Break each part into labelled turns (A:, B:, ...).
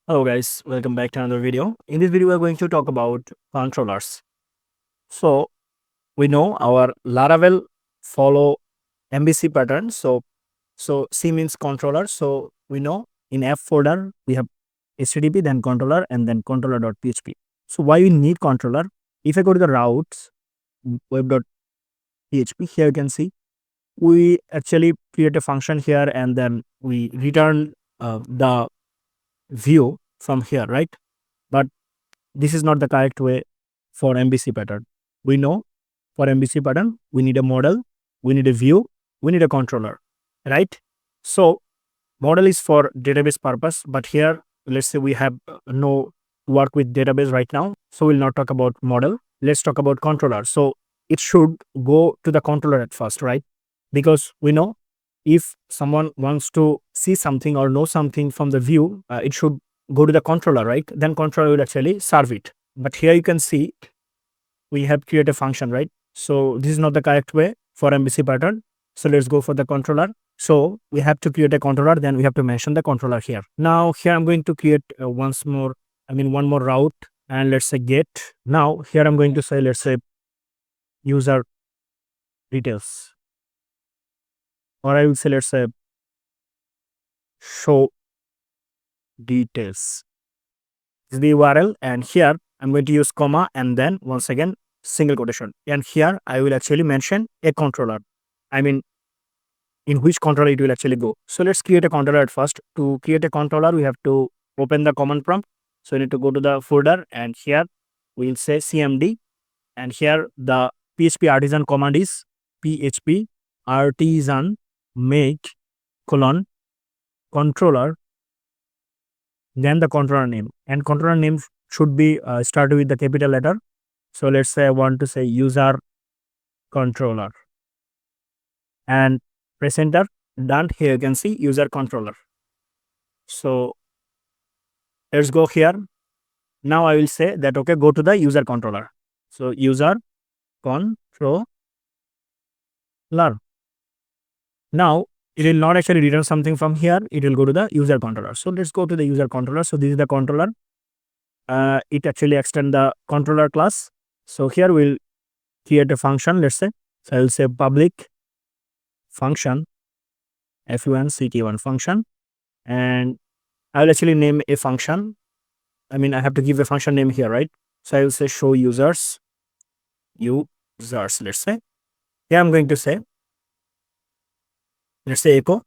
A: Hello guys, welcome back to another video. In this video, we are going to talk about controllers. So we know our Laravel follow MVC pattern. So C means controller. So we know in F folder we have HTTP, then controller, and then controller.php. So why we need controller? If I go to the routes web.php, here you can see we actually create a function here, and then we return the view from here, right? But this is not the correct way for MVC pattern. We know for MVC pattern, we need a model, we need a view, we need a controller, right? So model is for database purpose, but here, let's say we have no work with database right now. So we'll not talk about model. Let's talk about controller. So it should go to the controller at first, right? Because we know if someone wants to see something or know something from the view, it should go to the controller, right? Then controller will actually serve it. But here you can see we have created a function, right? So this is not the correct way for MVC pattern. So let's go for the controller. So we have to create a controller, then we have to mention the controller here. Now here I'm going to create one more route, and let's say get. Now here I'm going to say, let's say user details, or I will say, let's say show details. This is the URL, and here I'm going to use comma and then once again single quotation. And here I will actually mention a controller. I mean, in which controller it will actually go. So let's create a controller at first. To create a controller, we have to open the command prompt. So we need to go to the folder, and here we'll say cmd, and here the php artisan command is php artisan make controller, then the controller name, and controller name should be started with the capital letter. So let's say I want to say user controller, and press enter. Done. Here you can see user controller. So let's go here. Now I will say that, okay, go to the user controller. So user controller. Now it will not actually return something from here. It will go to the user controller. So let's go to the user controller. So this is the controller. It actually extend the controller class. So here we'll create a function. Let's say, so I will say public function fun1ct1 function, and I will actually name a function. I mean, I have to give a function name here, right? So I will say show users. Let's say. Here I'm going to say, let's say echo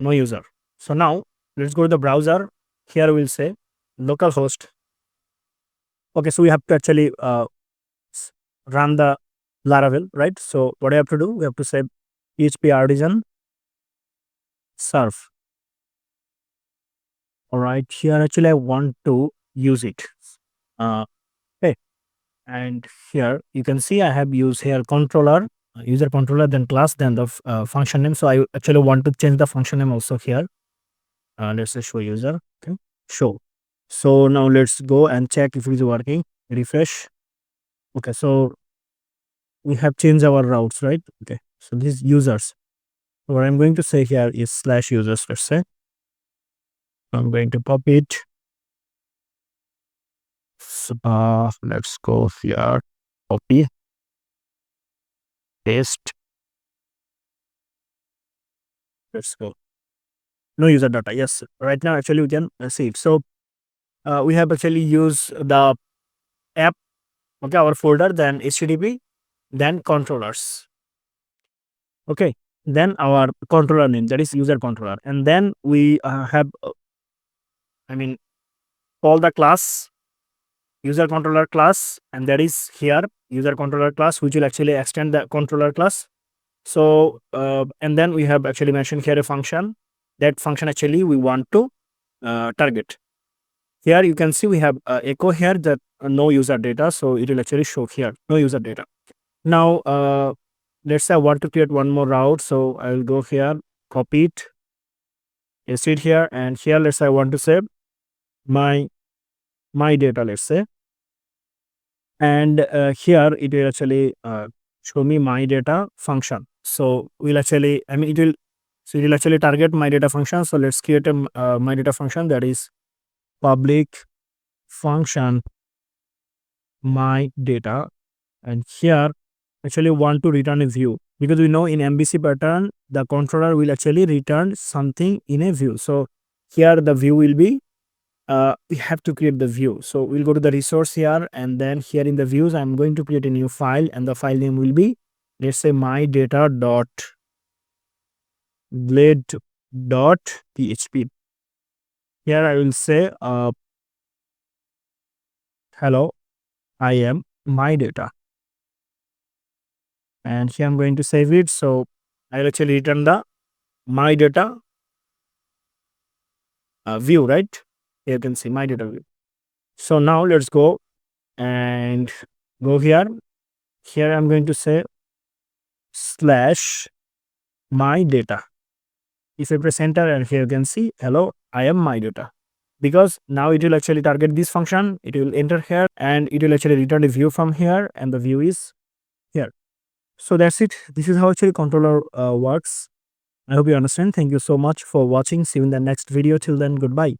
A: no user. So now let's go to the browser. Here we'll say localhost. Okay, so we have to actually run the Laravel, right? So what I have to do, we have to say php artisan serve. All right, here actually I want to use it. Okay, and here you can see I have used here controller, user controller, then class, then the function name. So I actually want to change the function name also here. Let's say show user. Okay, show. So now let's go and check if it is working. Refresh. Okay, so we have changed our routes, right? Okay, so these users. So what I'm going to say here is /users. Let's say I'm going to copy it. So, let's go here. Copy, paste. Let's go. No user data. Yes, right now actually we can see it. So we have actually used the app, okay, our folder, then HTTP, then controllers. Okay, then our controller name, that is user controller, and then we have call the class user controller class, and that is here user controller class, which will actually extend the controller class. So and then we have actually mentioned here a function. That function actually we want to target. Here you can see we have echo here that no user data, so it will actually show here no user data. Now let's say I want to create one more route, so I will go here, copy it, paste it here, and here let's say I want to save my data, let's say, and here it will actually show me my data function. So we'll actually it will actually target my data function. So let's create a my data function, that is public function my data, and here actually want to return a view, because we know in MVC pattern the controller will actually return something in a view. So here the view will be we have to create the view. So we'll go to the resource here, and then here in the views I'm going to create a new file, and the file name will be, let's say, my data dot blade dot php. Here I will say hello, I am my data, and here I'm going to save it. So I'll actually return the my data view, right? Here you can see my data view. So now let's go and go here. Here I'm going to say slash my data. If I press enter, and here you can see hello, I am my data, because now it will actually target this function. It will enter here and it will actually return a view from here, and the view is here. So that's it. This is how actually controller works. I hope you understand. Thank you so much for watching. See you in the next video. Till then, goodbye.